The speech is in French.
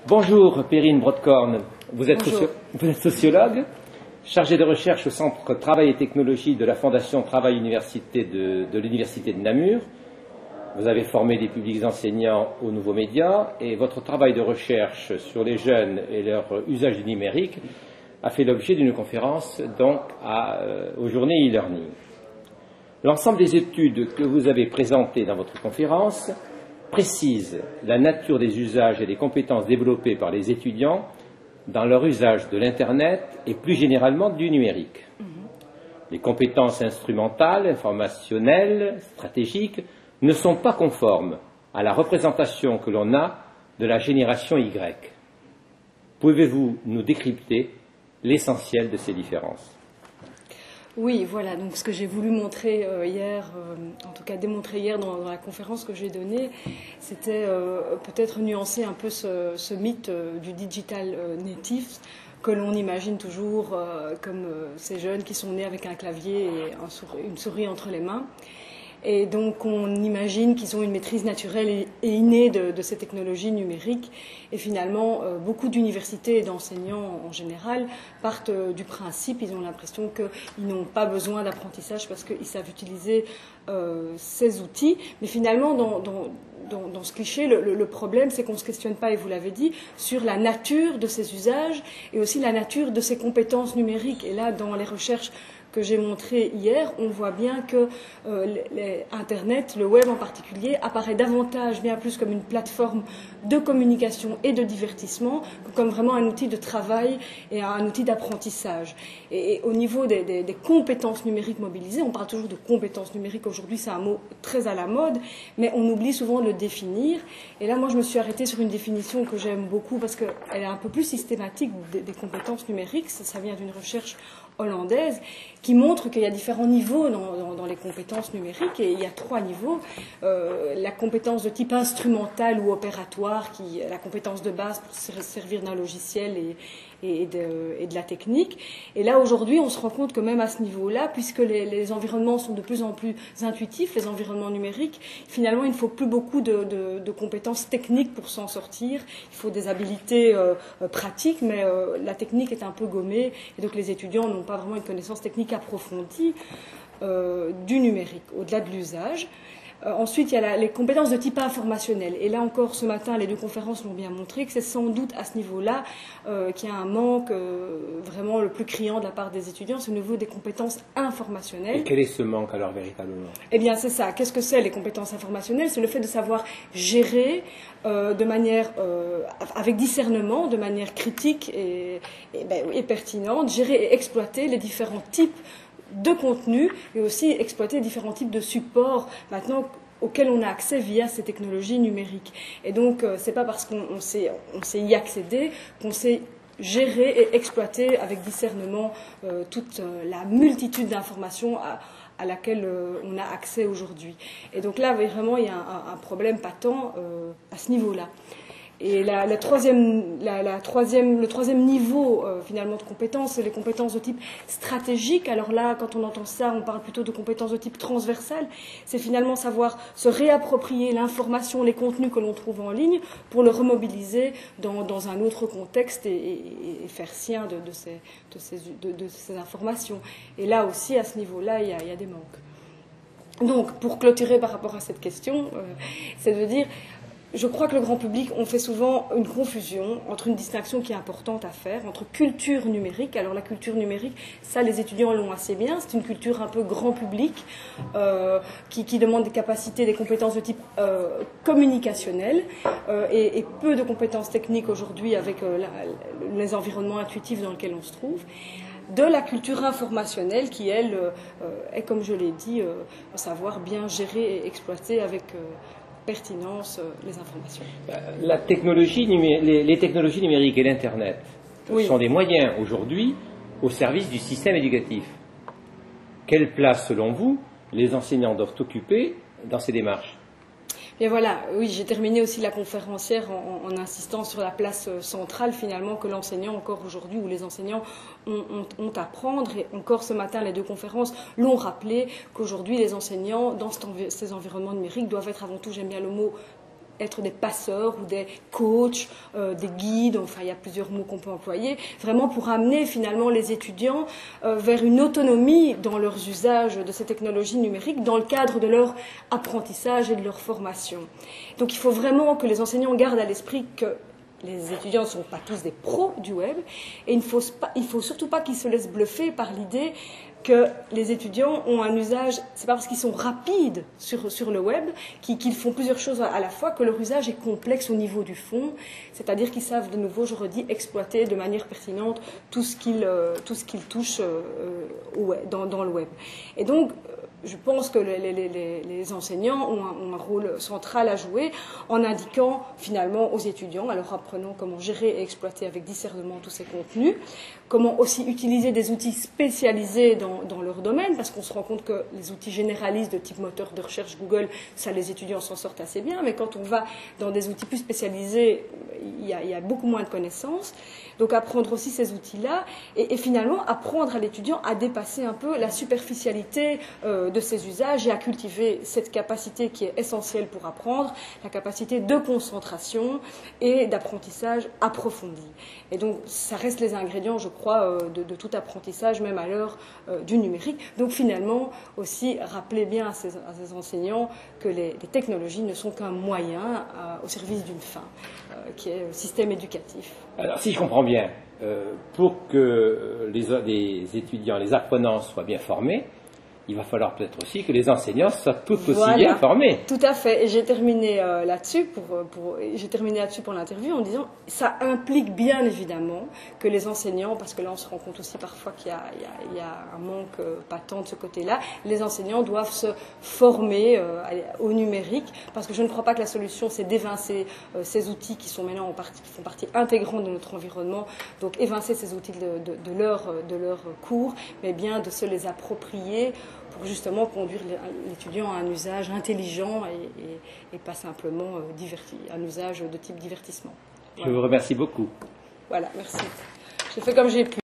Bonjour Perrine Brodkorn, vous êtes sociologue, chargée de recherche au Centre Travail et Technologie de la Fondation Travail Université de l'Université de Namur. Vous avez formé des publics enseignants aux nouveaux médias et votre travail de recherche sur les jeunes et leur usage du numérique a fait l'objet d'une conférence donc aux journées e-learning. L'ensemble des études que vous avez présentées dans votre conférence précise la nature des usages et des compétences développées par les étudiants dans leur usage de l'Internet et plus généralement du numérique. Les compétences instrumentales, informationnelles, stratégiques ne sont pas conformes à la représentation que l'on a de la génération Y. Pouvez-vous nous décrypter l'essentiel de ces différences ? Oui, voilà, donc ce que j'ai voulu montrer hier, en tout cas démontrer hier dans la conférence que j'ai donnée, c'était peut-être nuancer un peu ce mythe du digital native que l'on imagine toujours comme ces jeunes qui sont nés avec un clavier et une souris entre les mains. Et donc on imagine qu'ils ont une maîtrise naturelle et innée de ces technologies numériques. Et finalement, beaucoup d'universités et d'enseignants en général partent du principe, ils ont l'impression qu'ils n'ont pas besoin d'apprentissage parce qu'ils savent utiliser ces outils. Mais finalement, dans ce cliché, le problème, c'est qu'on ne se questionne pas, et vous l'avez dit, sur la nature de ces usages et aussi la nature de ces compétences numériques. Et là, dans les recherches que j'ai montré hier, on voit bien que Internet, le web en particulier, apparaît davantage, bien plus comme une plateforme de communication et de divertissement que comme vraiment un outil de travail et un outil d'apprentissage. Et au niveau des compétences numériques mobilisées, on parle toujours de compétences numériques aujourd'hui, c'est un mot très à la mode, mais on oublie souvent de le définir. Et là, moi, je me suis arrêtée sur une définition que j'aime beaucoup parce qu'elle est un peu plus systématique des compétences numériques. Ça vient d'une recherche hollandaise qui montre qu'il y a différents niveaux dans les compétences numériques, et il y a 3 niveaux. La compétence de type instrumental ou opératoire, qui est la compétence de base pour se servir d'un logiciel et de la technique. Et là, aujourd'hui, on se rend compte que même à ce niveau-là, puisque les environnements sont de plus en plus intuitifs, les environnements numériques, finalement, il ne faut plus beaucoup de compétences techniques pour s'en sortir. Il faut des habiletés pratiques, mais la technique est un peu gommée, et donc les étudiants n'ont pas vraiment une connaissance technique approfondie du numérique, au-delà de l'usage. Ensuite, il y a les compétences de type informationnel. Et là encore, ce matin, les 2 conférences l'ont bien montré que c'est sans doute à ce niveau-là qu'il y a un manque vraiment le plus criant de la part des étudiants, c'est au niveau des compétences informationnelles. Et quel est ce manque alors véritablement ? Eh bien, c'est ça. Qu'est-ce que c'est les compétences informationnelles ? C'est le fait de savoir gérer de manière, avec discernement, de manière critique et pertinente, gérer et exploiter les différents types de contenu, et aussi exploiter différents types de supports maintenant auxquels on a accès via ces technologies numériques. Et donc, c'est pas parce qu'on sait y accéder qu'on sait gérer et exploiter avec discernement toute la multitude d'informations à laquelle on a accès aujourd'hui. Et donc là, vraiment, il y a un problème patent à ce niveau-là. Et le troisième niveau finalement de compétences, c'est les compétences de type stratégique. Alors là, quand on entend ça, on parle plutôt de compétences de type transversal. C'est finalement savoir se réapproprier l'information, les contenus que l'on trouve en ligne pour le remobiliser dans un autre contexte et faire sien de ces informations. Et là aussi, à ce niveau-là, il y a des manques. Donc, pour clôturer par rapport à cette question, c'est de dire... Je crois que le grand public, on fait souvent une confusion entre une distinction qui est importante à faire, entre culture numérique. Alors la culture numérique, ça les étudiants l'ont assez bien, c'est une culture un peu grand public qui demande des capacités, des compétences de type communicationnel et peu de compétences techniques aujourd'hui avec les environnements intuitifs dans lesquels on se trouve. De la culture informationnelle qui, elle, est, comme je l'ai dit, savoir bien gérer et exploiter avec... pertinence les informations. Les technologies numériques et l'Internet sont des moyens aujourd'hui au service du système éducatif. Quelle place, selon vous, les enseignants doivent occuper dans ces démarches ? Et voilà, oui, j'ai terminé aussi la conférence hier en insistant sur la place centrale finalement que l'enseignant encore aujourd'hui, ou les enseignants ont à prendre. Et encore ce matin, les 2 conférences l'ont rappelé qu'aujourd'hui les enseignants dans ces environnements numériques doivent être avant tout, j'aime bien le mot, être des passeurs ou des coachs, des guides, enfin il y a plusieurs mots qu'on peut employer, vraiment pour amener finalement les étudiants vers une autonomie dans leurs usages de ces technologies numériques dans le cadre de leur apprentissage et de leur formation. Donc il faut vraiment que les enseignants gardent à l'esprit que les étudiants ne sont pas tous des pros du web et il ne faut surtout pas qu'ils se laissent bluffer par l'idée que les étudiants ont un usage, c'est pas parce qu'ils sont rapides sur le web qu'ils font plusieurs choses à la fois que leur usage est complexe au niveau du fond, c'est-à-dire qu'ils savent de nouveau, je redis, exploiter de manière pertinente tout ce qu'ils touchent dans le web. Et donc, je pense que les enseignants ont un rôle central à jouer en indiquant finalement aux étudiants, alors apprenant comment gérer et exploiter avec discernement tous ces contenus, comment aussi utiliser des outils spécialisés dans leur domaine, parce qu'on se rend compte que les outils généralistes de type moteur de recherche Google, ça les étudiants s'en sortent assez bien, mais quand on va dans des outils plus spécialisés, il y a beaucoup moins de connaissances. Donc apprendre aussi ces outils-là et finalement apprendre à l'étudiant à dépasser un peu la superficialité de ses usages et à cultiver cette capacité qui est essentielle pour apprendre, la capacité de concentration et d'apprentissage approfondi. Et donc ça reste les ingrédients, je crois, de tout apprentissage, même à l'heure du numérique. Donc finalement aussi rappeler bien à ces enseignants que les technologies ne sont qu'un moyen au service d'une fin, qui est le système éducatif. Alors si je comprends bien, pour que les étudiants, les apprenants soient bien formés, il va falloir peut-être aussi que les enseignants soient tout aussi bien formés. Tout à fait. Et j'ai terminé là-dessus pour l'interview en disant ça implique bien évidemment que les enseignants, parce que là on se rend compte aussi parfois qu'il y a un manque patent de ce côté-là, les enseignants doivent se former au numérique, parce que je ne crois pas que la solution c'est d'évincer ces outils qui sont maintenant qui font partie intégrante de notre environnement, donc évincer ces outils de leur cours, mais bien de se les approprier pour justement conduire l'étudiant à un usage intelligent et pas simplement un usage de type divertissement. Voilà. Je vous remercie beaucoup. Voilà, merci. J'ai fait comme j'ai pu.